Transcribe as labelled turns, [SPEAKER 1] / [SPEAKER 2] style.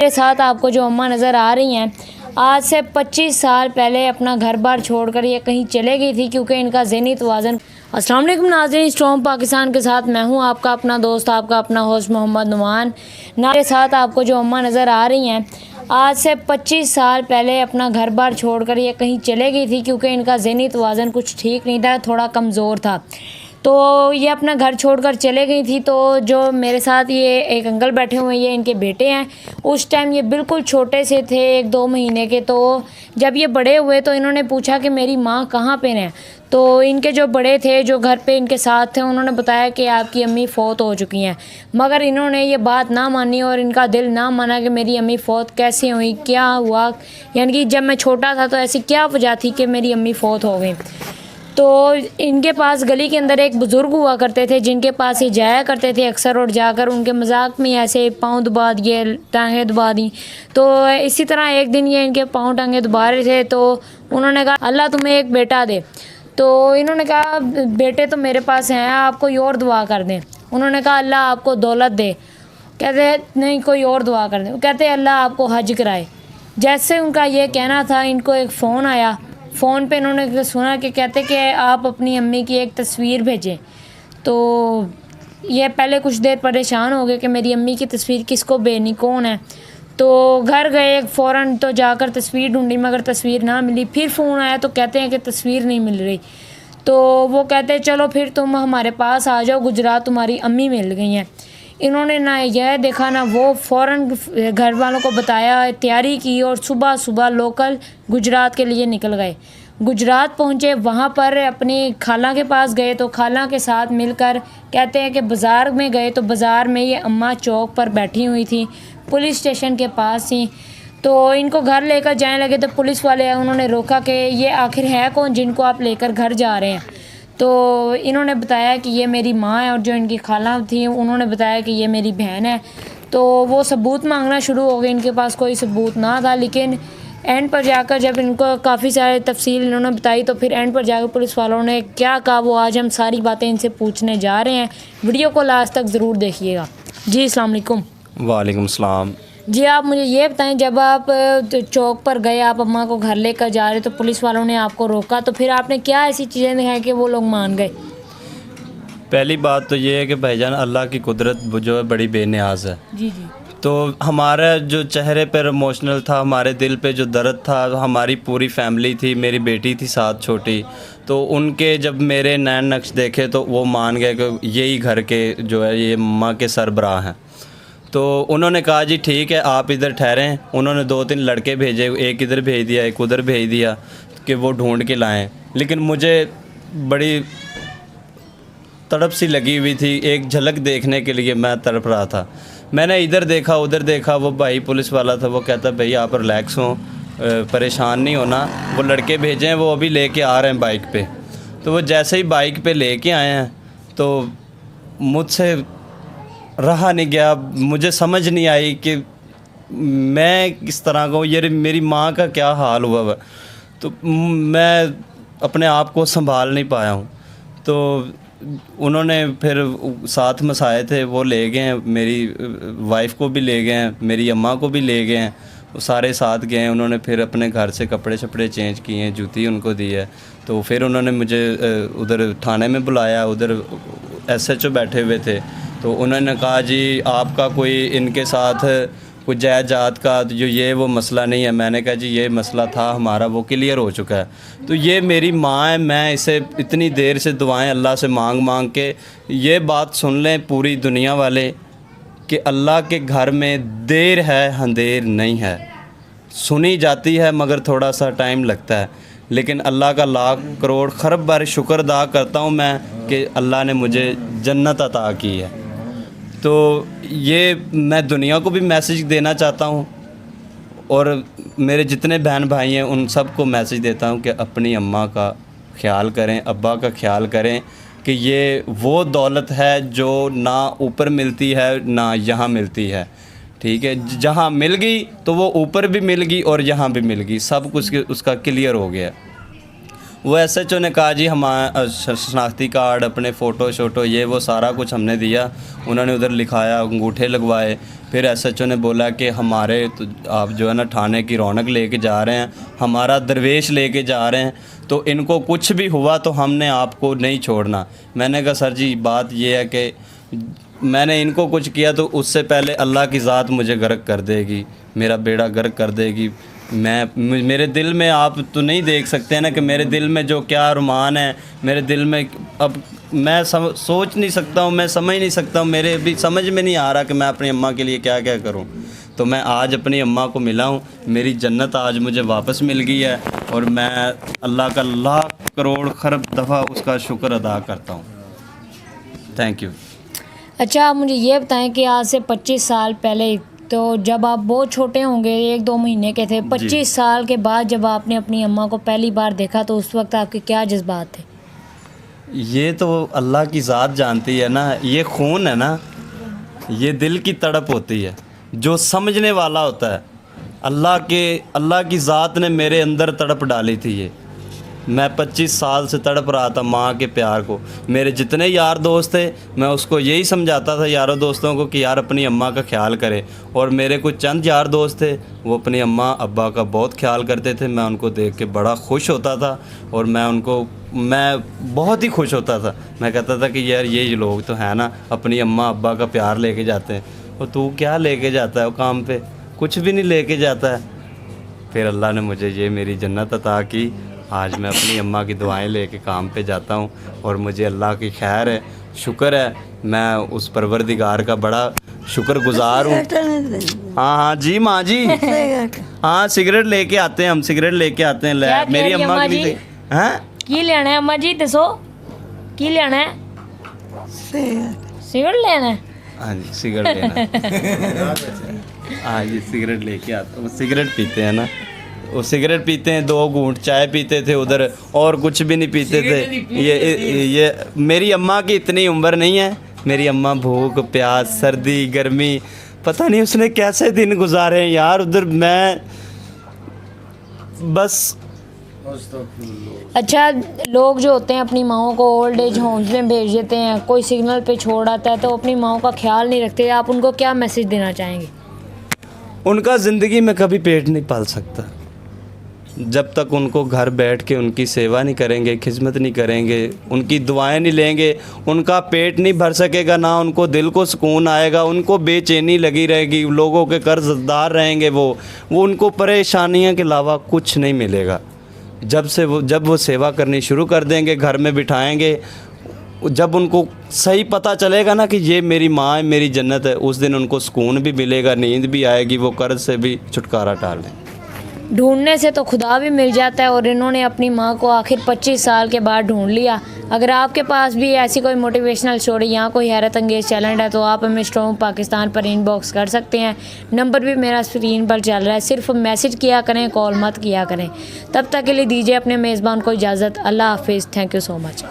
[SPEAKER 1] मेरे साथ आपको जो अम्मा नज़र आ रही हैं, आज से 25 साल पहले अपना घर बार छोड़कर ये कहीं चले गई थी क्योंकि इनका ज़हनी तवाज़ुन। अस्सलाम वालेकुम नाज़रीन, स्ट्रॉन्ग पाकिस्तान के साथ मैं हूँ आपका अपना दोस्त, आपका अपना होस्ट मोहम्मद नुमान। मेरे साथ आपको जो अम्मा नज़र आ रही हैं, आज से 25 साल पहले अपना घर बार छोड़कर ये कहीं चले गई थी क्योंकि इनका ज़हनी तवाज़ुन कुछ ठीक नहीं था, थोड़ा कमज़ोर था। तो ये अपना घर छोड़कर चले गई थी। तो जो मेरे साथ ये एक अंकल बैठे हुए हैं, ये इनके बेटे हैं। उस टाइम ये बिल्कुल छोटे से थे, 1-2 महीने के। तो जब ये बड़े हुए तो इन्होंने पूछा कि मेरी माँ कहाँ पे हैं। तो इनके जो बड़े थे, जो घर पे इनके साथ थे, उन्होंने बताया कि आपकी अम्मी फ़ौत हो चुकी हैं। मगर इन्होंने ये बात ना मानी और इनका दिल ना माना कि मेरी अम्मी फ़ौत कैसे हुई, क्या हुआ, यानी कि जब मैं छोटा था तो ऐसी क्या वजह थी कि मेरी अम्मी फ़ौत हो गई। तो इनके पास गली के अंदर एक बुज़ुर्ग हुआ करते थे जिनके पास ये जाया करते थे अक्सर, और जाकर उनके मजाक में ऐसे पाँव दबा दिए, टांगें दबा दी। तो इसी तरह एक दिन ये इनके पाँव टांगें दबा रहे थे तो उन्होंने कहा अल्लाह तुम्हें एक बेटा दे। तो इन्होंने कहा बेटे तो मेरे पास हैं, आप कोई और दुआ कर दें। उन्होंने कहा अल्लाह आपको दौलत दे। कहते नहीं, कोई और दुआ कर दें। कहते अल्लाह आपको हज कराए। जैसे उनका ये कहना था, इनको एक फ़ोन आया। फ़ोन पे इन्होंने सुना कि कहते कि आप अपनी अम्मी की एक तस्वीर भेजें। तो ये पहले कुछ देर परेशान हो गए कि मेरी अम्मी की तस्वीर किसको भेजनी, कौन है। तो घर गए फ़ौरन, तो जाकर तस्वीर ढूंढी मगर तस्वीर ना मिली। फिर फ़ोन आया तो कहते हैं कि तस्वीर नहीं मिल रही। तो वो कहते चलो फिर तुम हमारे पास आ जाओ गुजरात, तुम्हारी अम्मी मिल गई हैं। इन्होंने ना यह देखा ना वो, फ़ौरन घर वालों को बताया, तैयारी की और सुबह सुबह लोकल गुजरात के लिए निकल गए। गुजरात पहुँचे, वहाँ पर अपनी खाला के पास गए तो खाला के साथ मिलकर कहते हैं कि बाज़ार में गए तो बाज़ार में ये अम्मा चौक पर बैठी हुई थी, पुलिस स्टेशन के पास थी। तो इनको घर लेकर जाने लगे तो पुलिस वाले उन्होंने रोका कि ये आखिर है कौन जिनको आप लेकर घर जा रहे हैं। तो इन्होंने बताया कि ये मेरी माँ है, और जो इनकी खाला थी उन्होंने बताया कि ये मेरी बहन है। तो वो सबूत मांगना शुरू हो गए। इनके पास कोई सबूत ना था, लेकिन एंड पर जाकर जब इनको काफ़ी सारे तफसील इन्होंने बताई तो फिर एंड पर जाकर पुलिस वालों ने क्या कहा, वो आज हम सारी बातें इनसे पूछने जा रहे हैं। वीडियो को लास्ट तक ज़रूर देखिएगा। जी अस्सलाम वालेकुम।
[SPEAKER 2] वालेकुम सलाम।
[SPEAKER 1] जी आप मुझे ये बताएं, जब आप चौक पर गए, आप अम्मा को घर लेकर जा रहे तो पुलिस वालों ने आपको रोका, तो फिर आपने क्या ऐसी चीज़ें दिखाई कि वो लोग मान गए?
[SPEAKER 2] पहली बात तो ये है कि भाईजान अल्लाह की कुदरत जो है बड़ी बेनियाज है।
[SPEAKER 1] जी जी।
[SPEAKER 2] तो हमारा जो चेहरे पर इमोशनल था, हमारे दिल पे जो दर्द था, हमारी पूरी फैमिली थी, मेरी बेटी थी साथ छोटी, तो उनके जब मेरे नैन नक्श देखे तो वो मान गए कि यही घर के जो है ये अम्मा के सरबराह हैं। तो उन्होंने कहा जी ठीक है आप इधर ठहरें। उन्होंने 2-3 लड़के भेजे, एक इधर भेज दिया, एक उधर भेज दिया कि वो ढूंढ के लाएं। लेकिन मुझे बड़ी तड़प सी लगी हुई थी, एक झलक देखने के लिए मैं तड़प रहा था। मैंने इधर देखा उधर देखा, वो भाई पुलिस वाला था, वो कहता भाई आप रिलैक्स हों, परेशान नहीं होना, वो लड़के भेजे हैं, वो अभी लेके आ रहे हैं बाइक पे। तो वो जैसे ही बाइक पे लेके आए हैं तो मुझसे रहा नहीं गया, मुझे समझ नहीं आई कि मैं किस तरह का हूँ, ये मेरी माँ का क्या हाल हुआ है। तो मैं अपने आप को संभाल नहीं पाया हूँ। तो उन्होंने फिर साथ मसाए थे, वो ले गए हैं, मेरी वाइफ को भी ले गए हैं, मेरी अम्मा को भी ले गए हैं, वो सारे साथ गए हैं। उन्होंने फिर अपने घर से कपड़े शपड़े चेंज किए हैं, जूती उनको दी है। तो फिर उन्होंने मुझे उधर थाने में बुलाया, उधर SHO बैठे हुए थे। तो उन्होंने कहा जी आपका कोई इनके साथ कोई जायदाद का जो ये वो मसला नहीं है। मैंने कहा जी ये मसला था हमारा, वो क्लियर हो चुका है। तो ये मेरी माँ है, मैं इसे इतनी देर से दुआएं अल्लाह से मांग मांग के, ये बात सुन लें पूरी दुनिया वाले कि अल्लाह के घर में देर है अंधेर नहीं है। सुनी जाती है मगर थोड़ा सा टाइम लगता है, लेकिन अल्लाह का लाख करोड़ खरब बार शुक्र अदा करता हूँ मैं कि अल्लाह ने मुझे जन्नत अता की है। तो ये मैं दुनिया को भी मैसेज देना चाहता हूँ, और मेरे जितने बहन भाई हैं उन सब को मैसेज देता हूँ कि अपनी अम्मा का ख्याल करें, अब्बा का ख्याल करें, कि ये वो दौलत है जो ना ऊपर मिलती है ना यहाँ मिलती है। ठीक है, जहाँ मिल गई तो वो ऊपर भी मिल गई और यहाँ भी मिल गई, सब कुछ उसका क्लियर हो गया। वो SHO ने कहा जी हमारा शनाख्ती कार्ड, अपने फ़ोटो शोटो ये वो सारा कुछ हमने दिया। उन्होंने उधर लिखाया, अंगूठे लगवाए फिर एसएचओ ने बोला कि हमारे तो आप जो है ना थाने की रौनक लेके जा रहे हैं, हमारा दरवेश लेके जा रहे हैं, तो इनको कुछ भी हुआ तो हमने आपको नहीं छोड़ना। मैंने कहा सर जी बात ये है कि मैंने इनको कुछ किया तो उससे पहले अल्लाह की ज़ात मुझे गर्क कर देगी, मेरा बेड़ा गर्क कर देगी। मेरे दिल में आप तो नहीं देख सकते हैं ना कि मेरे दिल में जो क्या अरमान है मेरे दिल में, अब मैं सोच नहीं सकता हूँ, मैं समझ नहीं सकता हूँ, मेरे अभी समझ में नहीं आ रहा कि मैं अपनी अम्मा के लिए क्या क्या करूँ। तो मैं आज अपनी अम्मा को मिला हूँ, मेरी जन्नत आज मुझे वापस मिल गई है और मैं अल्लाह का लाख करोड़ खरब दफ़ा उसका शुक्र अदा करता हूँ। Thank you.
[SPEAKER 1] अच्छा, आप मुझे ये बताएं कि आज से 25 साल पहले, तो जब आप बहुत छोटे होंगे, 1-2 महीने के थे, 25 साल के बाद जब आपने अपनी अम्मा को पहली बार देखा तो उस वक्त आपके क्या जज्बात थे?
[SPEAKER 2] ये तो अल्लाह की ज़ात जानती है ना, ये खून है ना, ये दिल की तड़प होती है, जो समझने वाला होता है। अल्लाह की ज़ात ने मेरे अंदर तड़प डाली थी। ये मैं 25 साल से तड़प रहा था माँ के प्यार को। मेरे जितने यार दोस्त थे मैं उसको यही समझाता था यारों दोस्तों को कि यार अपनी अम्मा का ख्याल करें, और मेरे कुछ चंद यार दोस्त थे वो अपनी अम्मा अब्बा का बहुत ख्याल करते थे। मैं उनको देख के बड़ा खुश होता था और मैं बहुत ही खुश होता था। मैं कहता था कि यार ये लोग तो है ना अपनी अम्मा अब्बा का प्यार लेके जाते हैं, और तू क्या लेके जाता है वो काम पे, कुछ भी नहीं लेके जाता है। फिर अल्लाह ने मुझे ये मेरी जन्नत अता की। आज मैं अपनी अम्मा की दुआएं लेके काम पे जाता हूँ और मुझे अल्लाह की खैर है, शुक्र है, मैं उस परवरदिगार का बड़ा शुक्रगुजार हूँ। हाँ हाँ जी माँ जी, हाँ सिगरेट लेके आते हैं हम, सिगरेट लेके आते हैं। ले मेरी अम्मा के लिए हैं
[SPEAKER 1] की लेना है अम्मा जी, दसो की लेना है? सिगरेट लेना है?
[SPEAKER 2] हाँ जी सिगरेट लेना है। हाँ ये सिगरेट लेके आते, वो सिगरेट पीते हैं ना, वो सिगरेट पीते हैं, 2 घूंट चाय पीते थे उधर और कुछ भी नहीं पीते थे। ये मेरी अम्मा की इतनी उम्र नहीं है। मेरी अम्मा भूख प्यास सर्दी गर्मी पता नहीं उसने कैसे दिन गुजारे हैं यार उधर। मैं बस
[SPEAKER 1] अच्छा, लोग जो होते हैं अपनी माओं को ओल्ड एज होम्स में भेज देते हैं, कोई सिग्नल पे छोड़ आता है तो अपनी माओं का ख्याल नहीं रखते, आप उनको क्या मैसेज देना चाहेंगे?
[SPEAKER 2] उनका ज़िंदगी में कभी पेट नहीं पाल सकता जब तक उनको घर बैठ के उनकी सेवा नहीं करेंगे, खिदमत नहीं करेंगे, उनकी दुआएं नहीं लेंगे, उनका पेट नहीं भर सकेगा, ना उनको दिल को सुकून आएगा, उनको बेचैनी लगी रहेगी, लोगों के कर्जदार रहेंगे वो उनको परेशानियों के अलावा कुछ नहीं मिलेगा। जब वो सेवा करनी शुरू कर देंगे, घर में बिठाएंगे, जब उनको सही पता चलेगा ना कि ये मेरी माँ है, मेरी जन्नत है, उस दिन उनको सुकून भी मिलेगा, नींद भी आएगी, वो कर्ज से भी छुटकारा टाल लें।
[SPEAKER 1] ढूंढने से तो खुदा भी मिल जाता है और इन्होंने अपनी माँ को आखिर 25 साल के बाद ढूंढ लिया। अगर आपके पास भी ऐसी कोई मोटिवेशनल स्टोरी या कोई हैरत अंगेज चैलेंज है तो आप हमें स्ट्रॉन्ग पाकिस्तान पर इनबॉक्स कर सकते हैं। नंबर भी मेरा स्क्रीन पर चल रहा है, सिर्फ मैसेज किया करें, कॉल मत किया करें। तब तक के लिए दीजिए अपने मेज़बान को इजाज़त। अल्लाह हाफिज़। Thank you so much.